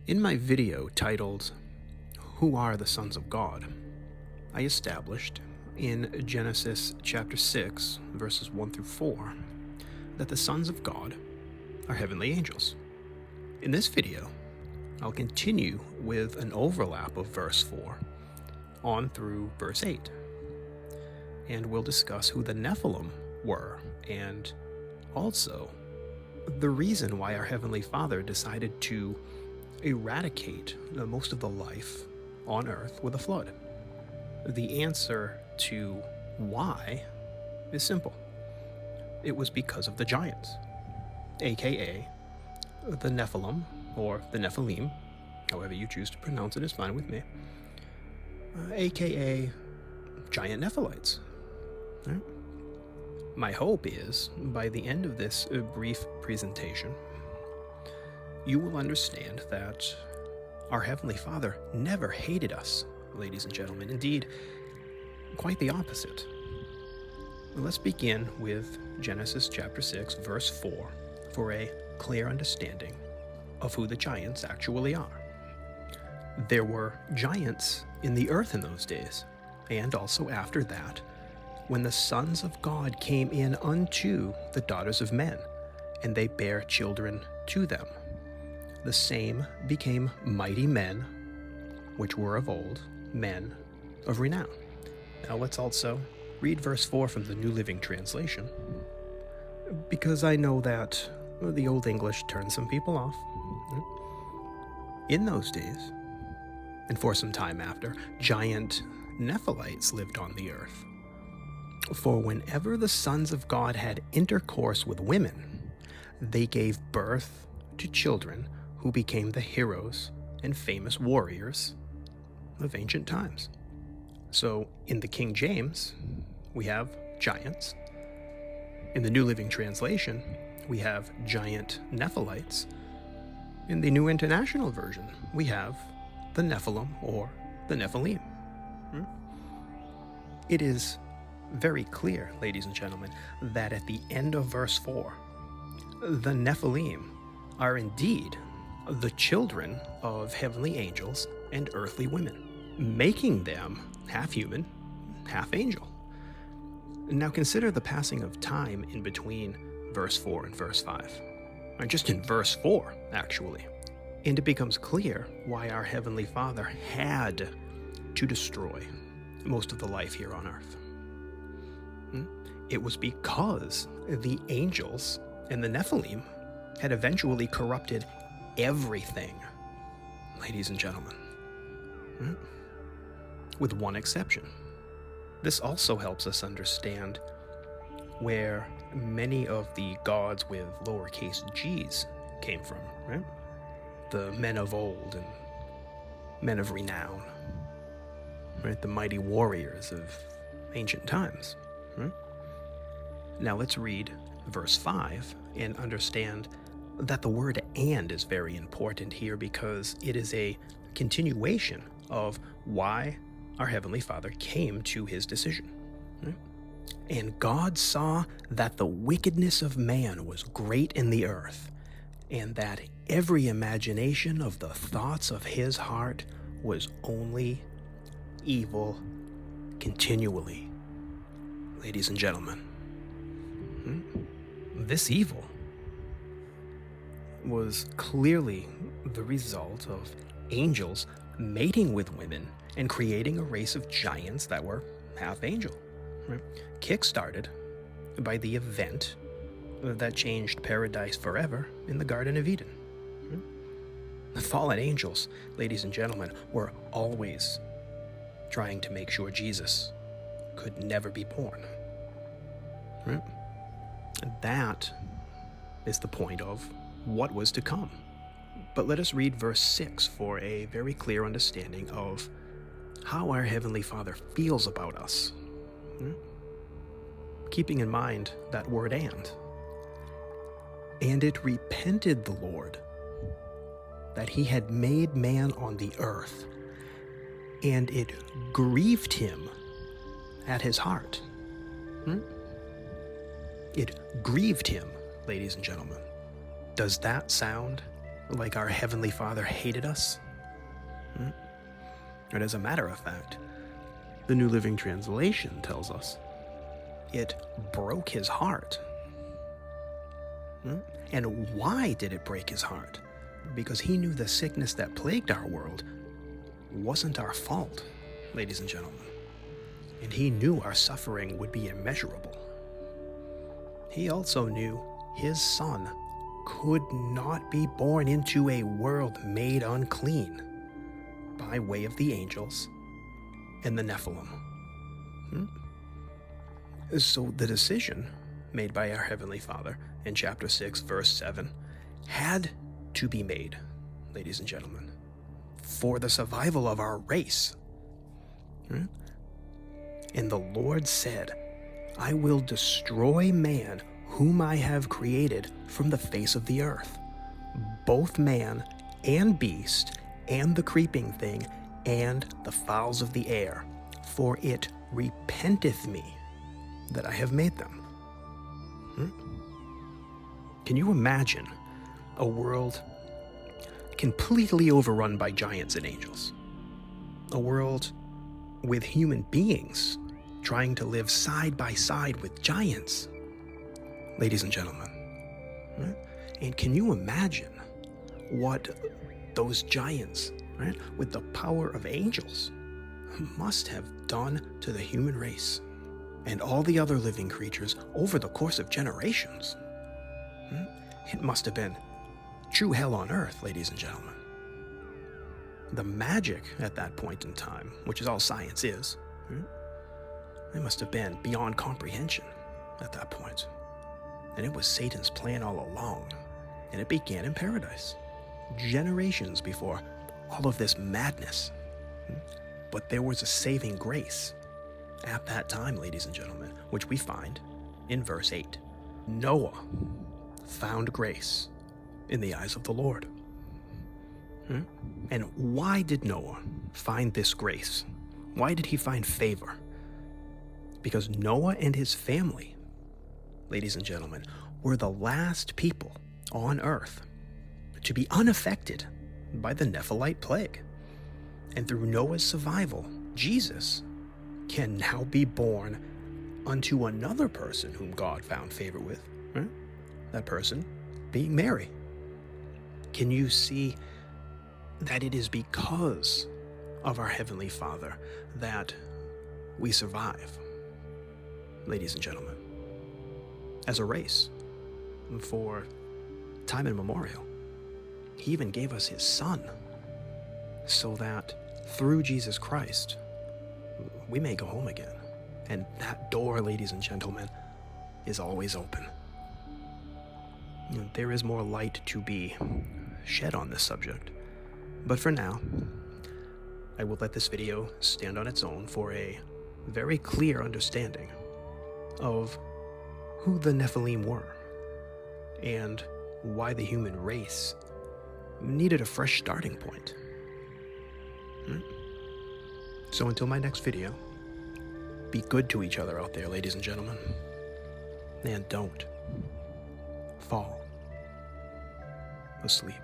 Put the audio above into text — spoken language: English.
In my video titled, Who Are the Sons of God?, I established in Genesis chapter 6, verses 1 through 4, that the sons of God are heavenly angels. In this video, I'll continue with an overlap of verse 4 on through verse 8, and we'll discuss who the Nephilim were, and also the reason why our Heavenly Father decided to eradicate most of the life on earth with a flood. The answer to why is simple. It was because of the giants, aka the Nephilim, or the Nephilim, however you choose to pronounce it is fine with me, aka giant Nephilites. Right? My hope is, by the end of this brief presentation, you will understand that our Heavenly Father never hated us, ladies and gentlemen. Indeed, quite the opposite. Let's begin with Genesis chapter 6, verse 4, for a clear understanding of who the giants actually are. There were giants in the earth in those days, and also after that, when the sons of God came in unto the daughters of men, and they bare children to them. The same became mighty men, which were of old, men of renown. Now let's also read verse 4 from the New Living Translation, because I know that the Old English turned some people off. In those days, and for some time after, giant Nephilites lived on the earth. For whenever the sons of God had intercourse with women, they gave birth to children who became the heroes and famous warriors of ancient times. So in the King James, we have giants. In the New Living Translation, we have giant Nephilites. In the New International Version, we have the Nephilim or the Nephilim. It is very clear, ladies and gentlemen, that at the end of verse 4, the Nephilim are indeed the children of heavenly angels and earthly women, making them half human, half angel. Now consider the passing of time in between verse 4 and verse 5. Or just in verse 4, actually. And it becomes clear why our Heavenly Father had to destroy most of the life here on earth. It was because the angels and the Nephilim had eventually corrupted everything, ladies and gentlemen. With one exception. This also helps us understand where many of the gods with lowercase g's came from, right? The men of old and men of renown, right? The mighty warriors of ancient times, right? Now let's read verse 5 and understand that the word "and" is very important here, because it is a continuation of why our Heavenly Father came to his decision. Right? And God saw that the wickedness of man was great in the earth, and that every imagination of the thoughts of his heart was only evil continually. Ladies and gentlemen, this evil was clearly the result of angels mating with women and creating a race of giants that were half angel, right? Kick-started by the event that changed paradise forever in the Garden of Eden. Right? The fallen angels, ladies and gentlemen, were always trying to make sure Jesus could never be born. Right? That is the point of what was to come. But let us read verse 6 for a very clear understanding of how our Heavenly Father feels about us. Keeping in mind that word "and." And it repented the Lord that he had made man on the earth, and it grieved him at his heart. It grieved him, ladies and gentlemen. Does that sound like our Heavenly Father hated us? And as a matter of fact, the New Living Translation tells us it broke his heart. And why did it break his heart? Because he knew the sickness that plagued our world wasn't our fault, ladies and gentlemen. And he knew our suffering would be immeasurable. He also knew his son could not be born into a world made unclean by way of the angels and the Nephilim. So the decision made by our Heavenly Father in chapter 6, verse 7, had to be made, ladies and gentlemen, for the survival of our race. And the Lord said, I will destroy man whom I have created from the face of the earth, both man and beast, and the creeping thing, and the fowls of the air, for it repenteth me that I have made them. Can you imagine a world completely overrun by giants and angels? A world with human beings trying to live side by side with giants, ladies and gentlemen. And can you imagine what those giants, with the power of angels, must have done to the human race and all the other living creatures over the course of generations? It must have been true hell on earth, ladies and gentlemen. The magic at that point in time, which is all science is, it must have been beyond comprehension at that point. And it was Satan's plan all along, and it began in paradise, generations before all of this madness. But there was a saving grace at that time, ladies and gentlemen, which we find in verse 8. Noah found grace in the eyes of the Lord. And why did Noah find this grace? Why did he find favor? Because Noah and his family, ladies and gentlemen, were the last people on earth to be unaffected by the Nephilite plague. And through Noah's survival, Jesus can now be born unto another person whom God found favor with. That person being Mary. Can you see that it is because of our Heavenly Father that we survive, ladies and gentlemen, as a race, for time immemorial? He even gave us his Son so that through Jesus Christ we may go home again. And that door, ladies and gentlemen, is always open. There is more light to be shed on this subject, but for now I will let this video stand on its own for a very clear understanding of who the Nephilim were and why the human race needed a fresh starting point. So until my next video, be good to each other out there, ladies and gentlemen, and don't fall asleep.